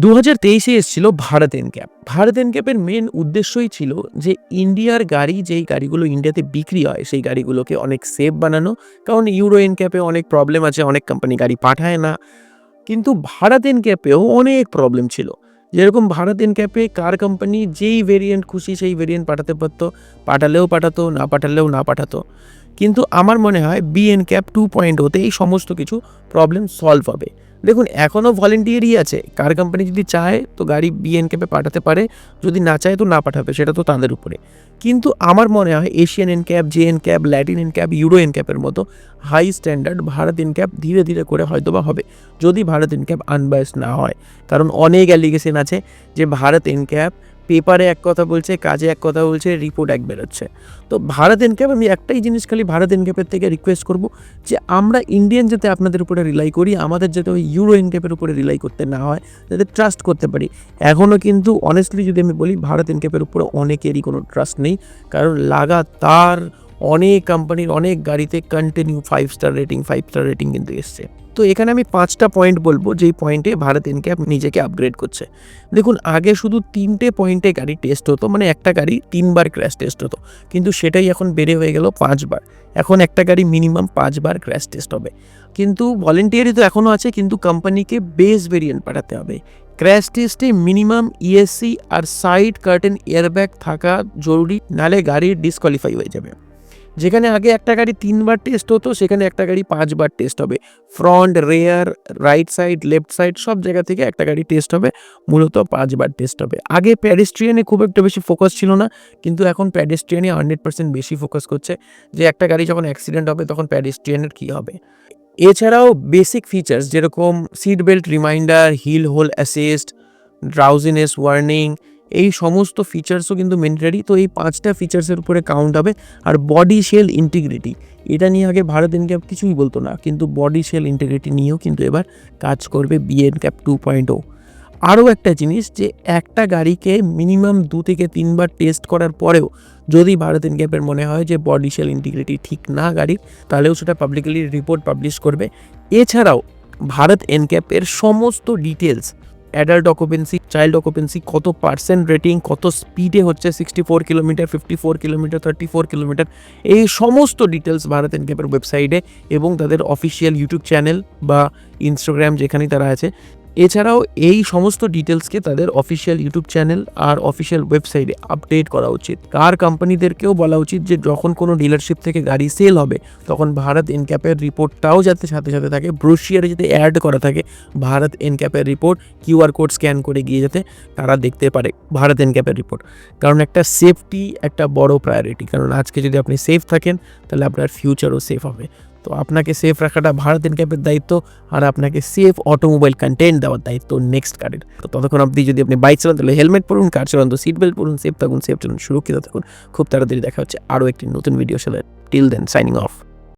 2023-এ এসেছিল Bharat NCAP. Bharat এনক্যাপের main উদ্দেশ্যই ছিল যে ইন্ডিয়ার গাড়ি, যেই গাড়িগুলো ইন্ডিয়াতে বিক্রি হয় সেই গাড়িগুলোকে অনেক সেফ বানানো। কারণ ইউরো এনক্যাপে অনেক প্রবলেম আছে, অনেক কোম্পানি গাড়ি পাঠায় না। কিন্তু ভারত এনক্যাপেও অনেক প্রবলেম ছিল। যেরকম ভারত এনক্যাপে কার কোম্পানি যেই ভেরিয়েন্ট খুশি সেই ভেরিয়েন্ট পাঠাতে পারতো, পাঠালেও পাঠাতো, না পাঠালেও না পাঠাতো। কিন্তু আমার মনে হয় BNCAP 2.0-তে এই সমস্ত কিছু প্রবলেম সলভ হবে। দেখুন, এখনও ভলেন্টিয়ারই আছে। কার কোম্পানি যদি চায় তো গাড়ি BNCAP-এ পাঠাতে পারে, যদি না চায় তো না পাঠাবে, সেটা তো তাদের উপরে। কিন্তু আমার মনে হয় Asian NCAP, JNCAP, Latin NCAP, Euro এনক্যাপের মতো হাই স্ট্যান্ডার্ড ভারত এনক্যাপ ধীরে ধীরে করে হয়তো বা হবে, যদি ভারত এনক্যাপ আনবায়াস না হয়। কারণ অনেক অ্যালিগেশন আছে যে ভারত এনক্যাপ পেপারে এক কথা বলছে, কাজে এক কথা বলছে, রিপোর্ট এক বেরোচ্ছে। তো ভারত এনক্যাপ, আমি একটাই জিনিস খালি ভারত এনক্যাপের থেকে রিকোয়েস্ট করব যে আমরা ইন্ডিয়ান যাতে আপনাদের উপরে রিলাই করি, আমাদের যাতে ওই ইউরো এনক্যাপের উপরে রিলাই করতে না হয়, যাতে ট্রাস্ট করতে পারি। এখনও কিন্তু অনেস্টলি যদি আমি বলি, ভারত এনক্যাপের উপরে অনেকেরই কোনো ট্রাস্ট নেই। কারণ লাগাতার অনেক কোম্পানির অনেক গাড়িতে কন্টিনিউ 5 স্টার রেটিং কিন্তু এসছে। তো এখানে আমি 5টা পয়েন্ট বলবো যেই পয়েন্টে ভারত এনক্যাপ নিজেকে আপগ্রেড করছে। দেখুন, আগে শুধু 3টে পয়েন্টে গাড়ি টেস্ট হতো, মানে একটা গাড়ি 3বার ক্র্যাশ টেস্ট হতো, কিন্তু সেটাই এখন বেড়ে হয়ে গেল 5বার। এখন একটা গাড়ি মিনিমাম 5বার ক্র্যাশ টেস্ট হবে। কিন্তু ভলেন্টিয়ারি তো এখনও আছে, কিন্তু কোম্পানিকে বেস ভেরিয়েন্ট পাঠাতে হবে। ক্র্যাশ টেস্টে মিনিমাম ESC আর সাইড কার্টেন এয়ারব্যাগ থাকা জরুরি, নালে গাড়ি ডিসকোয়ালিফাই হয়ে যাবে। যেখানে আগে একটা গাড়ি 3বার টেস্ট হতো, সেখানে একটা গাড়ি 5বার টেস্ট হবে। Front, rare, right side, left side সব জায়গা থেকে একটা গাড়ি টেস্ট হবে, মূলত 5বার টেস্ট হবে। আগে প্যাডেস্ট্রিয়ানে খুব একটা বেশি ফোকাস ছিল না, কিন্তু এখন প্যাডেস্ট্রিয়ানে 100% বেশি ফোকাস করছে, যে একটা গাড়ি যখন অ্যাক্সিডেন্ট হবে তখন প্যাডেস্ট্রিয়ানের কী হবে। এছাড়াও বেসিক ফিচার্স যেরকম seat belt reminder, hill hold assist, drowsiness warning, এই সমস্ত ফিচার্সও কিন্তু ম্যান্ডেটরি। তো এই 5টা ফিচার্সের উপরে কাউন্ট হবে। আর বডি শেল ইন্টিগ্রিটি, এটা নিয়ে আগে ভারত এনক্যাপ কিছুই বলতো না, কিন্তু বডি শেল ইন্টিগ্রিটি নিয়েও কিন্তু এবার কাজ করবে BNCAP 2.0। আরও একটা জিনিস, যে একটা গাড়িকে মিনিমাম 2 থেকে 3বার টেস্ট করার পরেও যদি ভারত এনক্যাপের মনে হয় যে বডি শেল ইন্টিগ্রিটি ঠিক না গাড়ির, তাহলেও সেটা পাবলিকলি রিপোর্ট পাবলিশ করবে। এছাড়াও ভারত এনক্যাপের সমস্ত details, adult occupancy, child occupancy, কত পার্সেন্ট রেটিং, কত স্পিডে হচ্ছে, 64 কিলোমিটার, 54 কিলোমিটার, 34 কিলোমিটার, এই সমস্ত ডিটেলস ভারত এনক্যাপের ওয়েবসাইটে এবং তাদের অফিসিয়াল ইউটিউব চ্যানেল বা ইনস্টাগ্রাম যেখানেই তারা আছে। এছাড়াও এই সমস্ত ডিটেলসকে তাদের অফিসিয়াল ইউটিউব চ্যানেল আর অফিসিয়াল ওয়েবসাইটে আপডেট করা উচিত। কার কোম্পানিদেরকেও বলা উচিত যে যখন কোনো ডিলারশিপ থেকে গাড়ি সেল হবে, তখন ভারত এনক্যাপের রিপোর্টটাও যাতে সাথে সাথে থাকে, ব্রোশিয়ারে যাতে অ্যাড করা থাকে ভারত এনক্যাপের রিপোর্ট, QR কোড স্ক্যান করে গিয়ে যাতে তারা দেখতে পারে ভারত এনক্যাপের রিপোর্ট। কারণ একটা সেফটি একটা বড় প্রায়োরিটি। কারণ আজকে যদি আপনি সেফ থাকেন, তাহলে আপনার ফিউচারও সেফ হবে। তো আপনাকে সেফ রাখাটা ভারত এনক্যাপের দায়িত্ব, আর আপনাকে সেফ অটোমোবাইল কন্টেন্ট দেওয়ার দায়িত্ব নেক্সট গাড়ির। তো ততক্ষণ আপনি যদি আপনি বাইক চালান তাহলে হেলমেট পরুন, কার চালান তো সিট বেল্ট পরুন, সেফ থাকুন, সেফ চলুন, সুরক্ষিত থাকুন। খুব তাড়াতাড়ি দেখা হচ্ছে আরও একটি নতুন ভিডিও সাথে। Till then, signing of.